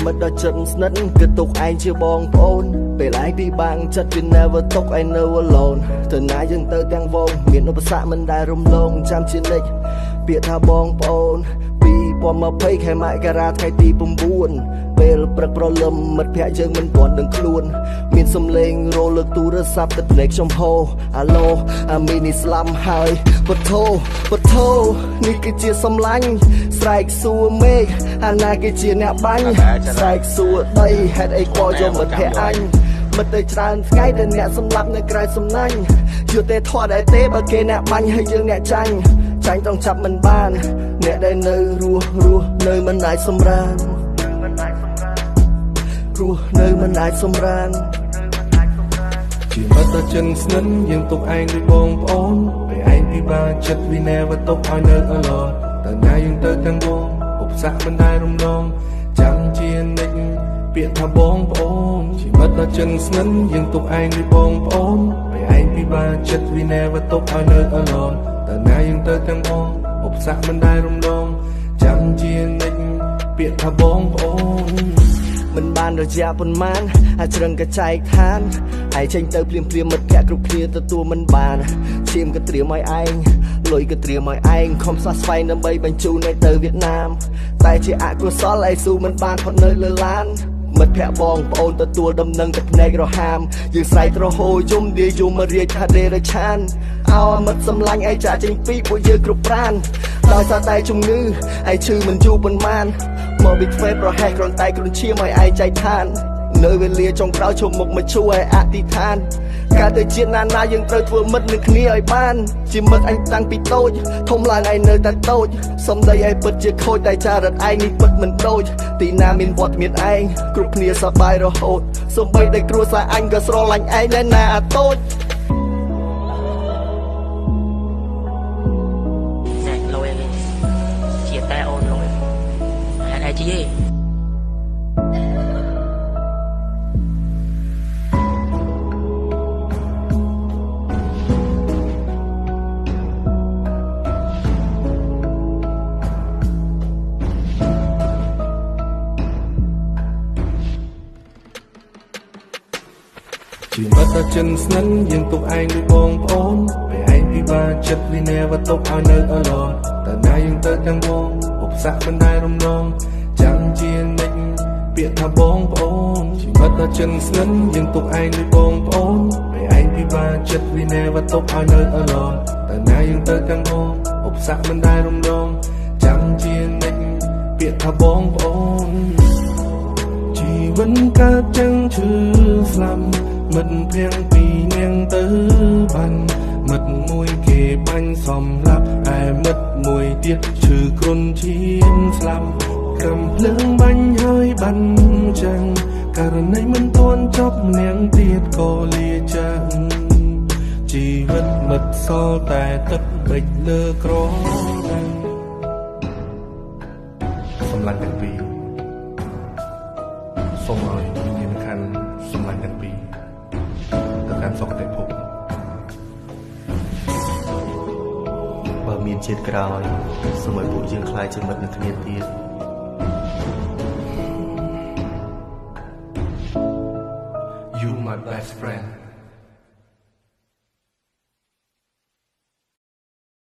មិត្តដ៏ជិតស្និទ្ធគឺទុកឯងជាបងប្អូនពេលឯងពិបាកចិត្ត you never ទុក I know alone ទៅណាយើងទៅទាំងវងមានឧបសគ្គមិនដែលរំលងចាំជានិច្ចពាក្យថាបងប្អូន2020ខែមករាថ្ងៃទី9ពេលព្រឹកព្រលឹមមិត្តភ័ក្តិយើងមិនទាន់ដឹងខ្លួនមានសំឡេងរលើកទូរស័ព្ទទឹកភ្នែកខ្ញុំហូរអាឡូអាមីនេះស្លាប់ហើយពុទ្ធោនេះគឺជាសំឡាញ់ស្រែកសួរមេឃអាណាគឺជាអ្នកបាញ់ស្រែកសួរដីហេតុអីខ្វល់យកមិត្តភ័ក្តិអញមិត្តទៅច្រើនថ្ងៃដែលអ្នកសម្លាប់នៅក្រៅសំណាញ់យល់ទេធေါ်ដែរទេបើគេអ្នកបាញ់ហើយយើងអ្នកចាញ់ต้องចាប់មិនបានអ្នកដែលនៅរស់នៅមិនអាចសម្រានរស់នៅមិនអាចសម្រានជាមិត្តដ៏ជិតស្និទ្ធយើងទុកឯងដូចបងប្អូនពេលឯងពិបាកចិត្ត we never ទុកឲ្យនៅ alone តែណាយើងទៅទាំងវងឧបសគ្គមិនដែលរំលងចាំជានិច្ចពាក្យថាបងប្អូនជាមិត្តដ៏ជិតស្និទ្ធយើងទុកឯងដូចបងប្អូនពេលឯងពិបាកចិត្ត we never ទុកឲ្យនៅ alone តែណាយើងទៅទាំងវងឧបសគ្គមិនដែលរំលងចាំជានិច្ចពាក្យថាបងប្អូនមិនបានរយៈប៉ុន្មានអាចច្រឹងកចែកឋានឯងចេញទៅភ្លាមមិត្តភ័ក្តិគ្រប់គ្នាទទួលមិនបានឈាមក៏ត្រៀមឲ្យឯងលុយក៏ត្រៀមឲ្យឯងខំសះស្វែងដើម្បីបញ្ជូនឯងទៅវៀតណាមតែជាអកុសលឯងស៊ូមិនបានផុតនៅលើឡានមិត្តភ័ក្តិបងប្អូនទទួលដំណឹងទឹកភ្នែករហាមយើងស្រែករហូយំលាយមករាជថាដេរឆានអោមិត្តសម្លាញ់ឯងចាក់ចេញពីពួកយើងគ្រប់ប្រានដោយសារតែជំងឺឯងឈឺមិនយូរប៉ុន្មានមកពីធ្វើប្រហែលគ្រាន់តែគ្រុនឈាមឲ្យឯងចែកឋាននៅវេលាចុងក្រោយជុំមុខមកជួយឲ្យអធិដ្ឋានការទៅជាតិណាយើងត្រូវធ្វើមិត្តនឹងគ្នាឲ្យបានជាមិត្តអញតាំងពីតូចធំឡើងឯងនៅតែតូចសំដីឯងពិតជាខូចតែចារិតឯងនេះពិតមិនដូចទីណាមានវត្តមានឯងគ្រប់គ្នាសប្បាយរហូតសំបីតែគ្រួសារអញក៏ស្រឡាញ់ឯងលែណាអាតូចជាតែអូនលុយហេតុអីជីជាមិត្តដ៏ជិតស្និទ្ធយើងទុកឯងដូចបងប្អូនពេលឯងពិបាកចិត្ត we never ទុកឲ្យនៅ alone តែណាយើងទៅទាំងវងឧបសគ្គមិនដែលរំលងចាំជានិច្ចពាក្យថាបងប្អូនជាមិត្តដ៏ជិតស្និទ្ធយើងទុកឯងដូចបងប្អូនពេលឯងពិបាកចិត្ត we never ទុកឲ្យនៅ alone តែណាយើងទៅទាំងវងឧបសគ្គមិនដែលរំលងចាំជានិច្ចពាក្យថាបងប្អូនជីវិតកើតចឹងឈឺស្លាប់មិត្តភៀងពីនាងទៅបានមិត្តមួយគេបាញ់សំឡាប់ឯមិត្តមួយទៀតឈឺគ្រុនឈាមស្លាប់កំភ្លើងបាញ់ហើយបាញ់ចឹងករណីមិនទាន់ចប់នាងទៀតក៏លាចាងជីវិតមិត្តសល់តែទឹកបិចលើក្រដាំសម្លាញ់ទាំងពីរសូមឲ្យវិញ្ញាណក្ខន្ធសម្លាញ់ទាំងពីរទៅកាន់សុគតិភពបើមានជាតិក្រោយសូមឲ្យពួកយើងខ្លាចជាមិត្តនឹងគ្នាទៀត You my best friend